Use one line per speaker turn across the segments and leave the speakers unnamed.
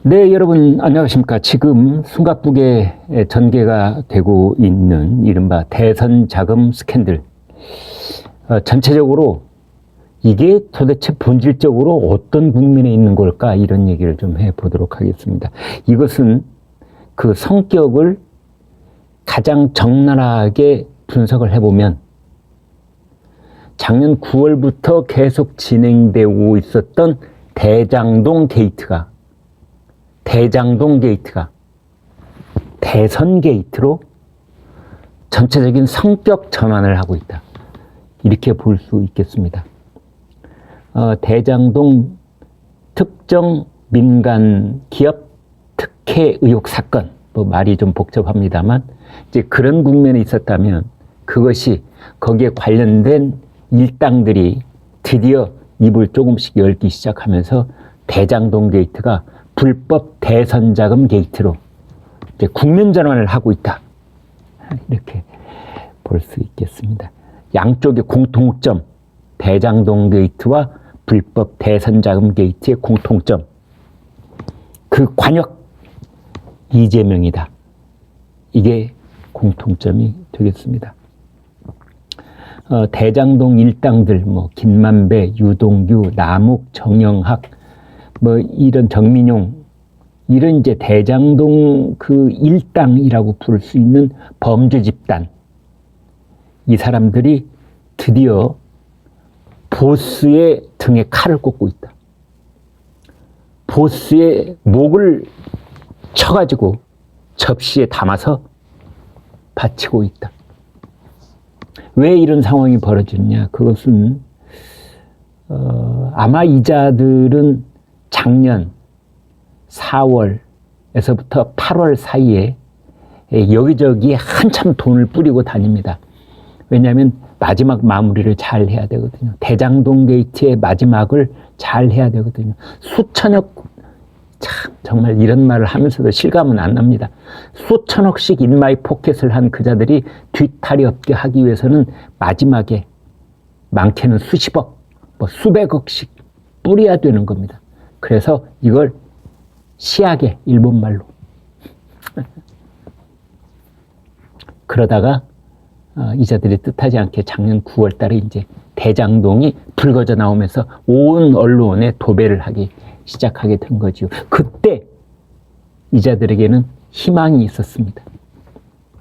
네, 여러분 안녕하십니까. 지금 숨가쁘게 전개가 되고 있는 이른바 대선 자금 스캔들. 전체적으로 이게 도대체 본질적으로 어떤 국면에 있는 걸까, 이런 얘기를 좀 해보도록 하겠습니다. 이것은 그 성격을 가장 적나라하게 분석을 해보면 작년 9월부터 계속 진행되고 있었던 대장동 게이트가 대선 게이트로 전체적인 성격 전환을 하고 있다, 이렇게 볼 수 있겠습니다. 대장동 특정 민간 기업 특혜 의혹 사건, 뭐 말이 좀 복잡합니다만 이제 그런 국면에 있었다면 그것이 거기에 관련된 일당들이 드디어 입을 조금씩 열기 시작하면서 대장동 게이트가 불법 대선 자금 게이트로 이제 국면 전환을 하고 있다, 이렇게 볼 수 있겠습니다. 양쪽의 공통점, 대장동 게이트와 불법 대선 자금 게이트의 공통점, 그 관역 이재명이다, 이게 공통점이 되겠습니다. 대장동 일당들, 뭐 김만배, 유동규, 남욱, 정영학, 뭐 이런 정민용, 이런 이제 대장동 그 일당이라고 부를 수 있는 범죄 집단, 이 사람들이 드디어 보스의 등에 칼을 꽂고 있다. 보스의 목을 쳐가지고 접시에 담아서 바치고 있다. 왜 이런 상황이 벌어지느냐? 그것은 아마 이 자들은 작년 4월에서부터 8월 사이에 여기저기 한참 돈을 뿌리고 다닙니다. 왜냐하면 마지막 마무리를 잘 해야 되거든요. 대장동 게이트의 마지막을 잘 해야 되거든요. 수천억, 참 정말 이런 말을 하면서도 실감은 안 납니다. 수천억씩 인마이 포켓을 한 그 자들이 뒤탈이 없게 하기 위해서는 마지막에 많게는 수십억, 뭐 수백억씩 뿌려야 되는 겁니다. 그래서 이걸 시하게, 일본말로 그러다가 이 자들이 뜻하지 않게 작년 9월 달에 이제 대장동이 불거져 나오면서 온 언론에 도배를 하기 시작하게 된 거죠. 그때 이 자들에게는 희망이 있었습니다.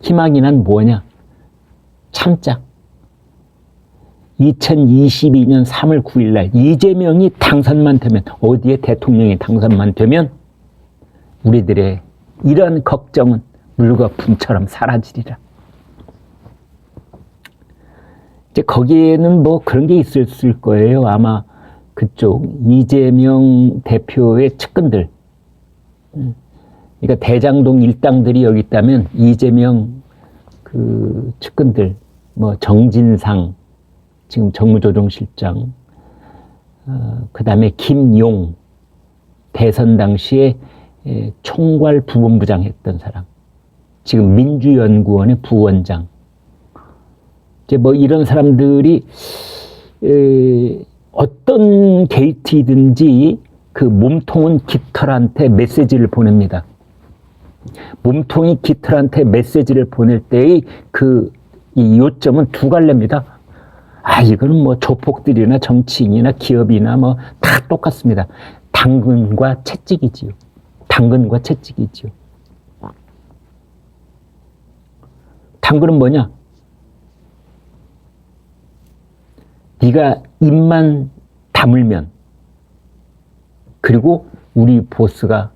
희망이란 뭐냐? 참자. 2022년 3월 9일 날 이재명이 당선만 되면, 어디에 대통령이 당선만 되면 우리들의 이런 걱정은 물거품처럼 사라지리라. 이제 거기에는 뭐 그런 게 있었을 거예요. 아마 그쪽 이재명 대표의 측근들, 그러니까 대장동 일당들이 여기 있다면 이재명 그 측근들, 뭐 정진상 지금 정무조정실장, 그 다음에 김용, 대선 당시에 총괄 부본부장 했던 사람, 지금 민주연구원의 부원장, 이제 뭐 이런 사람들이 어떤 게이트이든지 그 몸통은 깃털한테 메시지를 보냅니다. 몸통이 깃털한테 메시지를 보낼 때의 이 요점은 두 갈래입니다. 이거는 뭐 조폭들이나 정치인이나 기업이나 뭐 다 똑같습니다. 당근과 채찍이지요. 당근과 채찍이지요. 당근은 뭐냐? 네가 입만 다물면, 그리고 우리 보스가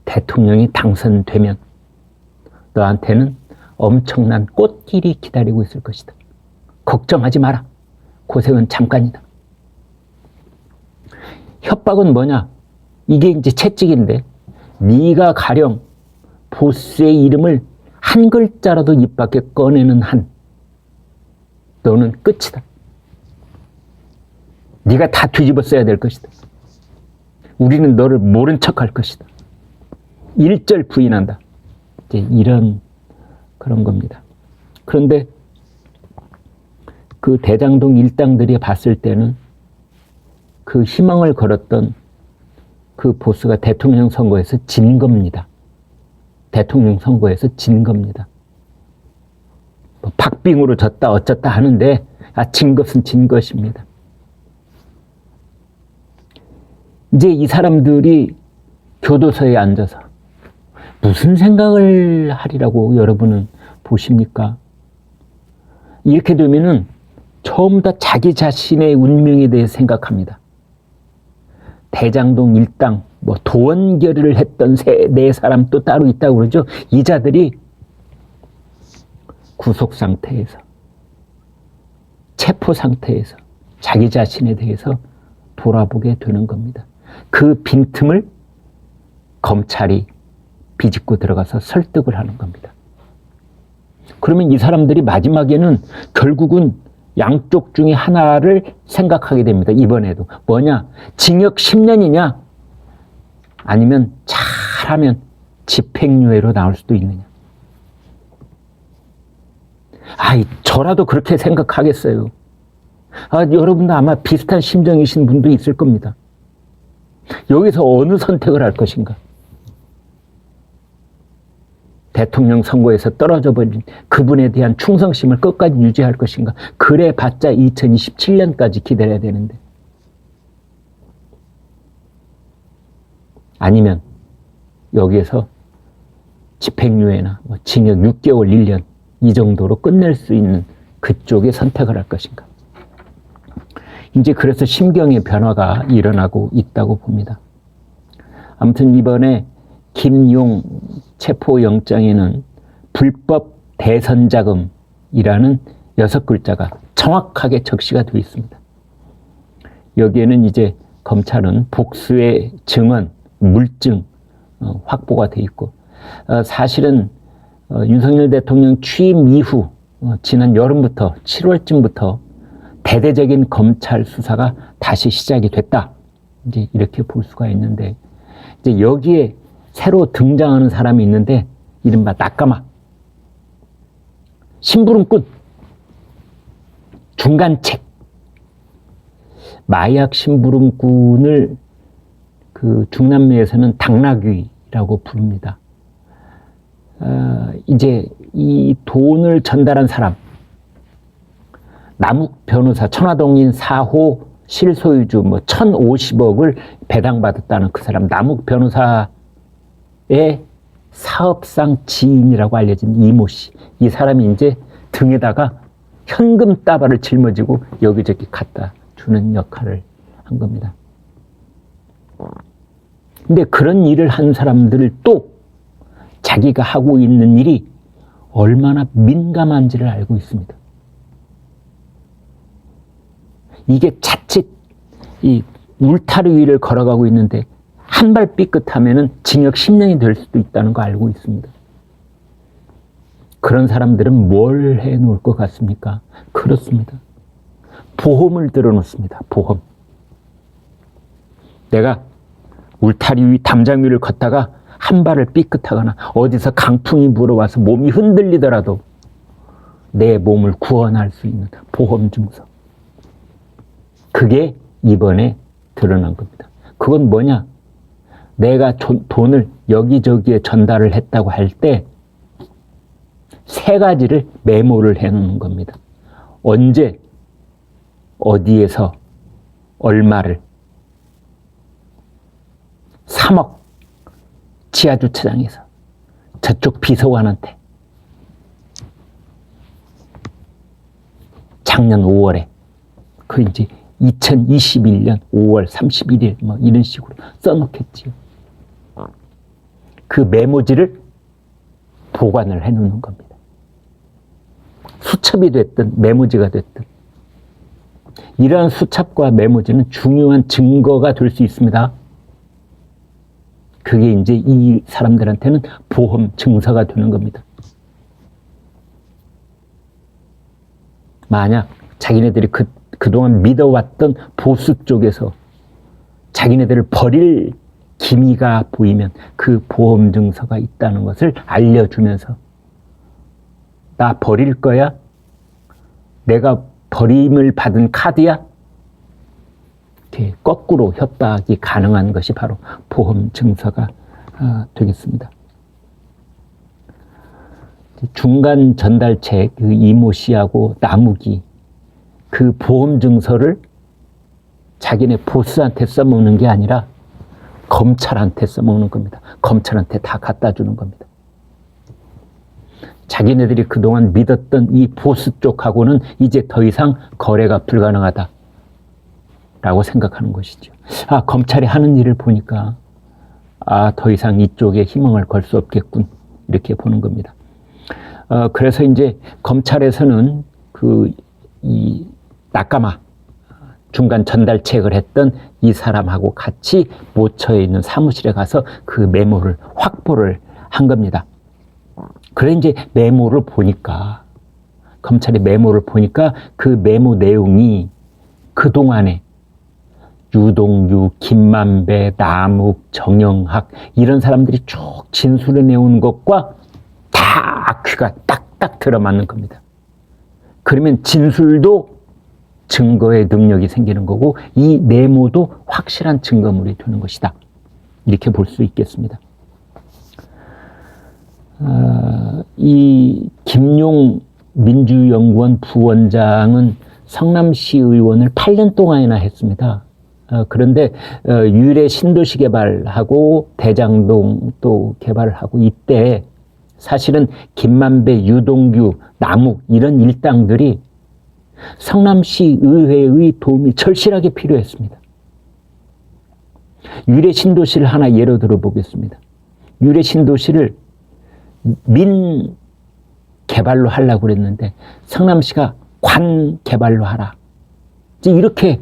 대통령이 당선되면 너한테는 엄청난 꽃길이 기다리고 있을 것이다. 걱정하지 마라. 고생은 잠깐이다. 협박은 뭐냐? 이게 이제 채찍인데, 네가 가령 보스의 이름을 한 글자라도 입 밖에 꺼내는 한, 너는 끝이다. 네가 다 뒤집어 써야 될 것이다. 우리는 너를 모른 척할 것이다. 일절 부인한다. 이제 이런 그런 겁니다. 그런데 그 대장동 일당들이 봤을 때는 그 희망을 걸었던 그 보스가 대통령 선거에서 진 겁니다. 대통령 선거에서 진 겁니다. 뭐 박빙으로 졌다 어쩌다 하는데 진 것은 진 것입니다. 이제 이 사람들이 교도소에 앉아서 무슨 생각을 하리라고 여러분은 보십니까? 이렇게 되면은 처음 다 자기 자신의 운명에 대해 생각합니다. 대장동 일당, 도원결의를 했던 네 사람 또 따로 있다고 그러죠. 이 자들이 구속 상태에서, 체포 상태에서 자기 자신에 대해서 돌아보게 되는 겁니다. 그 빈틈을 검찰이 비집고 들어가서 설득을 하는 겁니다. 그러면 이 사람들이 마지막에는 결국은 양쪽 중에 하나를 생각하게 됩니다. 이번에도. 뭐냐? 징역 10년이냐? 아니면 잘하면 집행유예로 나올 수도 있느냐? 저라도 그렇게 생각하겠어요. 여러분도 아마 비슷한 심정이신 분도 있을 겁니다. 여기서 어느 선택을 할 것인가? 대통령 선거에서 떨어져 버린 그분에 대한 충성심을 끝까지 유지할 것인가? 그래 봤자 2027년까지 기다려야 되는데. 아니면 여기에서 집행유예나 징역 6개월, 1년 이 정도로 끝낼 수 있는 그쪽에 선택을 할 것인가? 이제 그래서 심경의 변화가 일어나고 있다고 봅니다. 아무튼 이번에 김용 체포영장에는 불법 대선자금이라는 6글자가 정확하게 적시가 되어 있습니다. 여기에는 이제 검찰은 복수의 증언, 물증 확보가 되어 있고, 사실은 윤석열 대통령 취임 이후 지난 여름부터 7월쯤부터 대대적인 검찰 수사가 다시 시작이 됐다. 이제 이렇게 볼 수가 있는데, 이제 여기에 새로 등장하는 사람이 있는데 이른바 낙가마, 심부름꾼, 중간책. 마약 심부름꾼을 그 중남미에서는 당나귀라고 부릅니다. 이제 이 돈을 전달한 사람, 남욱 변호사, 천화동인 4호 실소유주 1,050억을 배당받았다는 그 사람, 남욱 변호사의 사업상 지인이라고 알려진 이모 씨. 이 사람이 이제 등에다가 현금 따발을 짊어지고 여기저기 갖다 주는 역할을 한 겁니다. 근데 그런 일을 한 사람들을 또 자기가 하고 있는 일이 얼마나 민감한지를 알고 있습니다. 이게 자칫 이 울타리 위를 걸어가고 있는데 한 발 삐끗하면은 징역 10년이 될 수도 있다는 거 알고 있습니다. 그런 사람들은 뭘 해놓을 것 같습니까? 그렇습니다. 보험을 들어놓습니다. 보험. 내가 울타리 위, 담장 위를 걷다가 한 발을 삐끗하거나 어디서 강풍이 불어와서 몸이 흔들리더라도 내 몸을 구원할 수 있는 보험 증서. 그게 이번에 드러난 겁니다. 그건 뭐냐? 내가 돈을 여기저기에 전달을 했다고 할 때 3가지를 메모를 해놓는 겁니다. 언제, 어디에서, 얼마를. 3억, 지하주차장에서, 저쪽 비서관한테. 작년 5월에, 그 이제 2021년 5월 31일 이런 식으로 써놓겠지요. 그 메모지를 보관을 해놓는 겁니다. 수첩이 됐든 메모지가 됐든 이러한 수첩과 메모지는 중요한 증거가 될 수 있습니다. 그게 이제 이 사람들한테는 보험 증서가 되는 겁니다. 만약 자기네들이 그동안 믿어왔던 보수 쪽에서 자기네들을 버릴 기미가 보이면 그 보험 증서가 있다는 것을 알려주면서 나 버릴 거야? 내가 버림을 받은 카드야? 이렇게 거꾸로 협박이 가능한 것이 바로 보험 증서가 되겠습니다. 중간 전달책 그 이모 씨하고 나무기 그 보험 증서를 자기네 보스한테 써먹는 게 아니라 검찰한테 써먹는 겁니다. 검찰한테 다 갖다 주는 겁니다. 자기네들이 그동안 믿었던 이 보스 쪽하고는 이제 더 이상 거래가 불가능하다 라고 생각하는 것이죠. 검찰이 하는 일을 보니까 더 이상 이쪽에 희망을 걸 수 없겠군 이렇게 보는 겁니다. 그래서 이제 검찰에서는 이 낙가마 중간 전달책을 했던 이 사람하고 같이 모처에 있는 사무실에 가서 그 메모를 확보를 한 겁니다. 그래 이제 메모를 보니까 검찰의 메모를 보니까 그 메모 내용이 그동안에 유동규, 김만배, 남욱, 정영학 이런 사람들이 쭉 진술을 내온 것과 다 귀가 딱딱 들어맞는 겁니다. 그러면 진술도 증거의 능력이 생기는 거고 이 메모도 확실한 증거물이 되는 것이다. 이렇게 볼 수 있겠습니다. 이 김용 민주연구원 부원장은 성남시 의원을 8년 동안이나 했습니다. 그런데 유래 신도시 개발하고 대장동 또 개발을 하고 이때 사실은 김만배, 유동규, 남욱 이런 일당들이 성남시 의회의 도움이 절실하게 필요했습니다. 유래 신도시를 하나 예로 들어 보겠습니다. 유래 신도시를 민 개발로 하려고 그랬는데 성남시가 관 개발로 하라. 이제 이렇게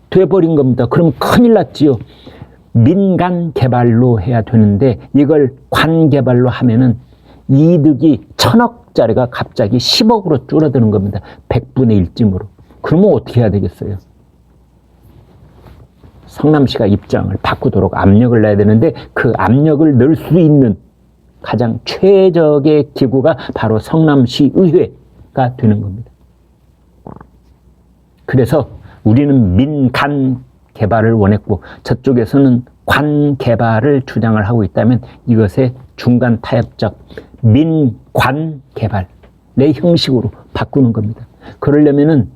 돼버린 겁니다. 그럼 큰일 났지요. 민간 개발로 해야 되는데 이걸 관 개발로 하면은 이득이 1,000억짜리가 갑자기 10억으로 줄어드는 겁니다. 100분의 1쯤으로. 그러면 어떻게 해야 되겠어요? 성남시가 입장을 바꾸도록 압력을 내야 되는데 그 압력을 넣을 수 있는 가장 최적의 기구가 바로 성남시 의회가 되는 겁니다. 그래서 우리는 민간 개발을 원했고 저쪽에서는 관 개발을 주장을 하고 있다면 이것의 중간 타협적 민관 개발의 형식으로 바꾸는 겁니다. 그러려면은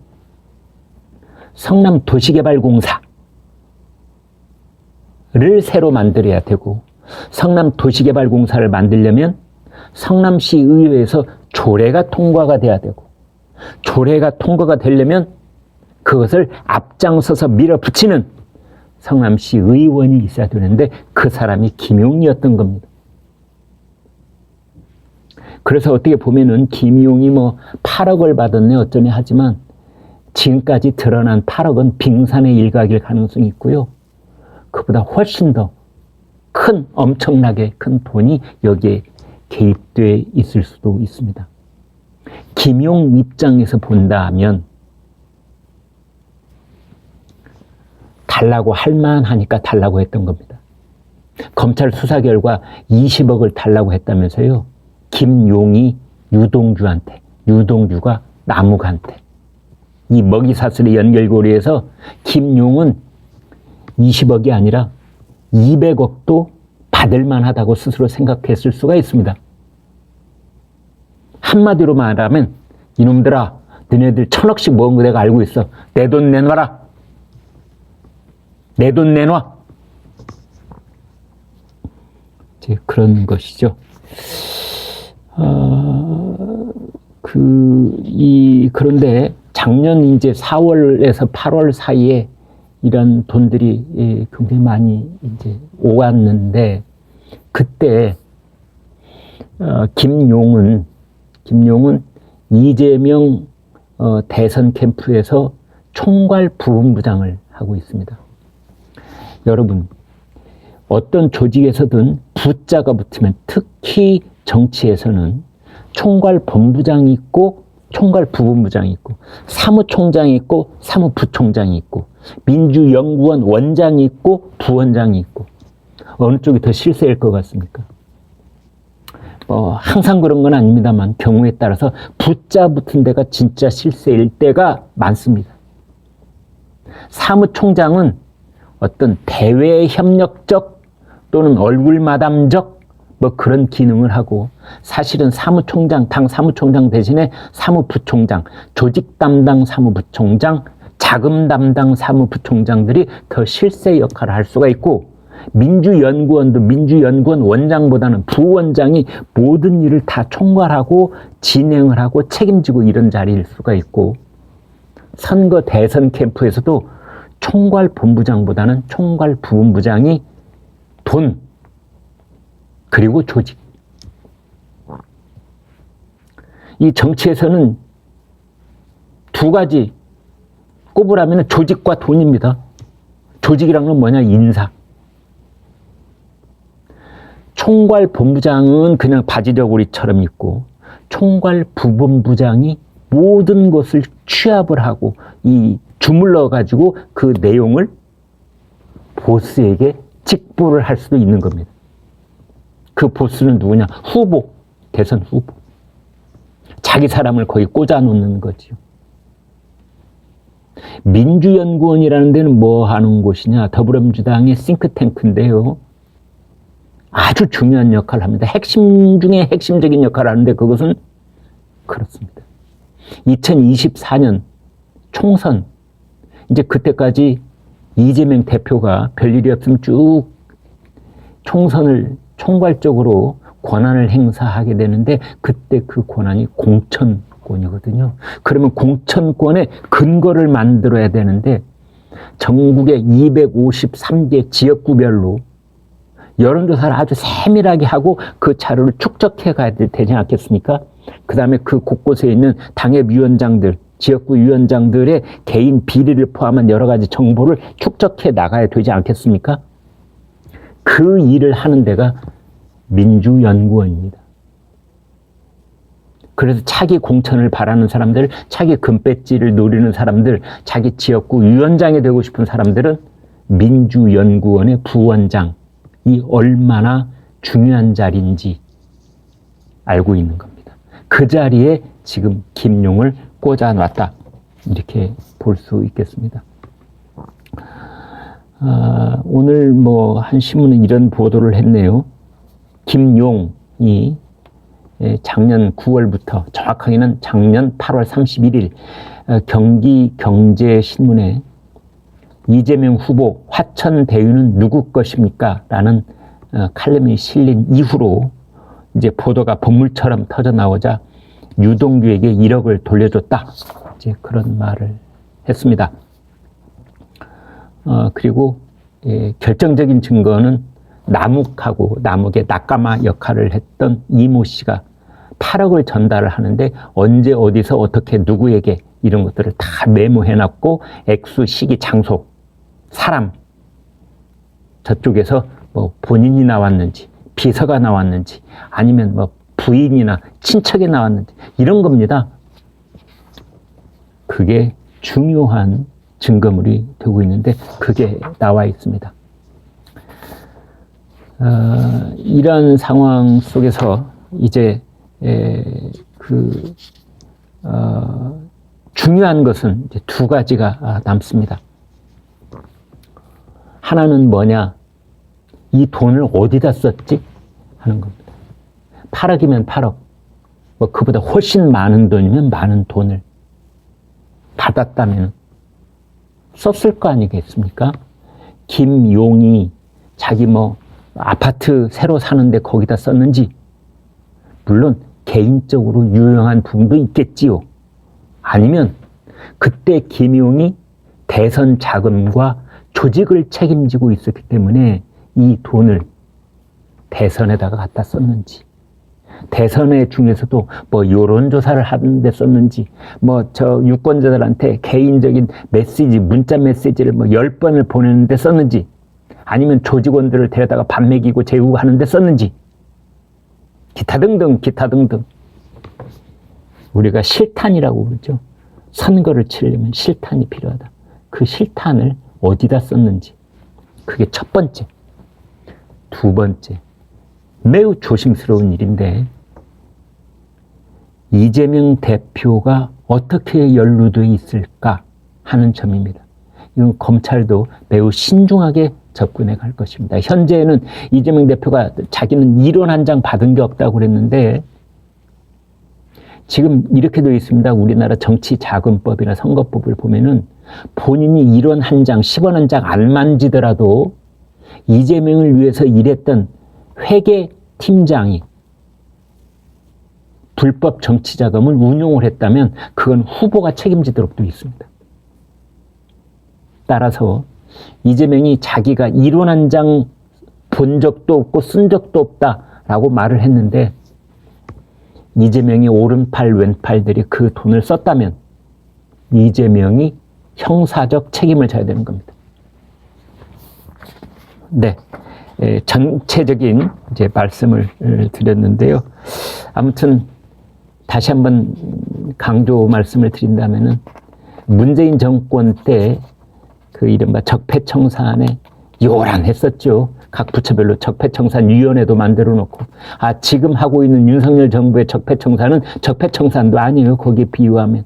성남 도시개발공사를 새로 만들어야 되고 성남 도시개발공사를 만들려면 성남시 의회에서 조례가 통과가 돼야 되고 조례가 통과가 되려면 그것을 앞장서서 밀어붙이는 성남시 의원이 있어야 되는데 그 사람이 김용이었던 겁니다. 그래서 어떻게 보면은 김용이 8억을 받았네 어쩌네 하지만 지금까지 드러난 8억은 빙산의 일각일 가능성이 있고요. 그보다 훨씬 더 큰 엄청나게 큰 돈이 여기에 개입돼 있을 수도 있습니다. 김용 입장에서 본다면 달라고 할 만하니까 달라고 했던 겁니다. 검찰 수사 결과 20억을 달라고 했다면서요. 김용이 유동규한테, 유동규가 남욱한테 이 먹이사슬의 연결고리에서 김용은 20억이 아니라 200억도 받을 만하다고 스스로 생각했을 수가 있습니다. 한마디로 말하면 이놈들아 너네들 1,000억씩 모은 거 내가 알고 있어. 내 돈 내놔라. 내 돈 내놔. 이제 그런 것이죠. 그런데 작년 이제 4월에서 8월 사이에 이런 돈들이 굉장히 많이 이제 오갔는데 그때 김용은 이재명 대선 캠프에서 총괄 부본부장을 하고 있습니다. 여러분 어떤 조직에서든 부자가 붙으면 특히 정치에서는 총괄 본부장이 있고 총괄 부본부장이 있고 사무총장이 있고 사무부총장이 있고 민주연구원 원장이 있고 부원장이 있고 어느 쪽이 더 실세일 것 같습니까? 항상 그런 건 아닙니다만 경우에 따라서 부자 붙은 데가 진짜 실세일 때가 많습니다. 사무총장은 어떤 대외 협력적 또는 얼굴 마담적 뭐 그런 기능을 하고, 사실은 사무총장, 당 사무총장 대신에 사무부총장, 조직 담당 사무부총장, 자금 담당 사무부총장들이 더 실세 역할을 할 수가 있고, 민주연구원도 민주연구원 원장보다는 부원장이 모든 일을 다 총괄하고 진행을 하고 책임지고 이런 자리일 수가 있고, 선거 대선 캠프에서도 총괄본부장보다는 총괄부본부장이 돈 그리고 조직. 이 정치에서는 두 가지 꼽으라면 조직과 돈입니다. 조직이란 건 뭐냐? 인사. 총괄본부장은 그냥 바지저고리처럼 있고, 총괄부본부장이 모든 것을 취합을 하고 이 주물러 가지고 그 내용을 보스에게 직보를 할 수도 있는 겁니다. 그 보스는 누구냐? 후보, 대선 후보. 자기 사람을 거의 꽂아 놓는 거지요. 민주연구원이라는 데는 뭐 하는 곳이냐? 더불어민주당의 싱크탱크인데요. 아주 중요한 역할을 합니다. 핵심 중에 핵심적인 역할을 하는데 그것은 그렇습니다. 2024년 총선, 이제 그때까지 이재명 대표가 별일이 없으면 쭉 총선을 총괄적으로 권한을 행사하게 되는데, 그때 그 권한이 공천권이거든요. 그러면 공천권의 근거를 만들어야 되는데, 전국의 253개 지역구별로 여론조사를 아주 세밀하게 하고 그 자료를 축적해 가야 되지 않겠습니까? 그 다음에 그 곳곳에 있는 당협 위원장들, 지역구 위원장들의 개인 비리를 포함한 여러 가지 정보를 축적해 나가야 되지 않겠습니까? 그 일을 하는 데가 민주연구원입니다. 그래서 차기 공천을 바라는 사람들, 차기 금배지를 노리는 사람들, 자기 지역구 위원장이 되고 싶은 사람들은 민주연구원의 부원장이 얼마나 중요한 자리인지 알고 있는 겁니다. 그 자리에 지금 김용을 꽂아놨다, 이렇게 볼 수 있겠습니다. 오늘 뭐 한 신문은 이런 보도를 했네요. 김용이 작년 9월부터, 정확하게는 작년 8월 31일 경기경제신문에 이재명 후보 화천 대유는 누구 것입니까? 라는 칼럼이 실린 이후로 이제 보도가 본물처럼 터져 나오자 유동규에게 1억을 돌려줬다, 이제 그런 말을 했습니다. 그리고 결정적인 증거는 남욱의 낙가마 역할을 했던 이모 씨가 8억을 전달을 하는데 언제 어디서 어떻게 누구에게 이런 것들을 다 메모해놨고, 액수, 시기, 장소, 사람, 저쪽에서 뭐 본인이 나왔는지 비서가 나왔는지 아니면 뭐 부인이나 친척이 나왔는지 이런 겁니다. 그게 중요한 증거물이 되고 있는데 그게 나와 있습니다. 이런 상황 속에서 이제 중요한 것은 이제 두 가지가 남습니다. 하나는 뭐냐? 이 돈을 어디다 썼지? 하는 겁니다. 8억이면 8억, 뭐 그보다 훨씬 많은 돈이면 많은 돈을 받았다면 썼을 거 아니겠습니까? 김용이 자기 뭐 아파트 새로 사는데 거기다 썼는지, 물론 개인적으로 유용한 부분도 있겠지요. 아니면 그때 김용이 대선 자금과 조직을 책임지고 있었기 때문에 이 돈을 대선에다가 갖다 썼는지, 대선의 중에서도 뭐 여론조사를 하는데 썼는지, 뭐 저 유권자들한테 개인적인 메시지, 문자 메시지를 뭐 10번을 보내는데 썼는지, 아니면 조직원들을 데려다가 밥 먹이고 재우고 하는데 썼는지, 기타 등등 우리가 실탄이라고 그러죠. 선거를 치려면 실탄이 필요하다. 그 실탄을 어디다 썼는지, 그게 첫 번째. 두 번째, 매우 조심스러운 일인데, 이재명 대표가 어떻게 연루되어 있을까 하는 점입니다. 이건 검찰도 매우 신중하게 접근해 갈 것입니다. 현재는 이재명 대표가 자기는 이론 한 장 받은 게 없다고 그랬는데 지금 이렇게 되어 있습니다. 우리나라 정치자금법이나 선거법을 보면은 본인이 이론 한 장, 10원 한 장 안 만지더라도 이재명을 위해서 일했던 회계 팀장이 불법 정치자금을 운용을 했다면 그건 후보가 책임지도록 되어 있습니다. 따라서 이재명이 자기가 이론 한 장 본 적도 없고 쓴 적도 없다라고 말을 했는데 이재명이 오른팔 왼팔들이 그 돈을 썼다면 이재명이 형사적 책임을 져야 되는 겁니다. 네, 전체적인 이제 말씀을 드렸는데요. 아무튼 다시 한번 강조 말씀을 드린다면은 문재인 정권 때 그 이른바 적폐청산에 요란했었죠. 각 부처별로 적폐청산위원회도 만들어 놓고 지금 하고 있는 윤석열 정부의 적폐청산은 적폐청산도 아니에요. 거기에 비유하면.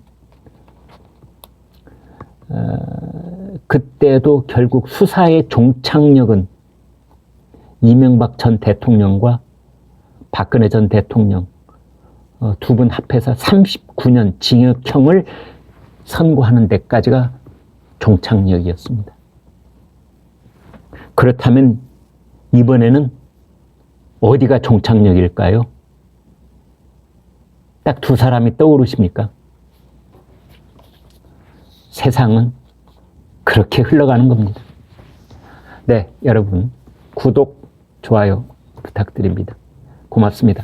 그때도 결국 수사의 종착역은 이명박 전 대통령과 박근혜 전 대통령 두 분 합해서 39년 징역형을 선고하는 데까지가 종착역이었습니다. 그렇다면 이번에는 어디가 종착역일까요? 딱 두 사람이 떠오르십니까? 세상은 그렇게 흘러가는 겁니다. 네, 여러분 구독, 좋아요 부탁드립니다. 고맙습니다.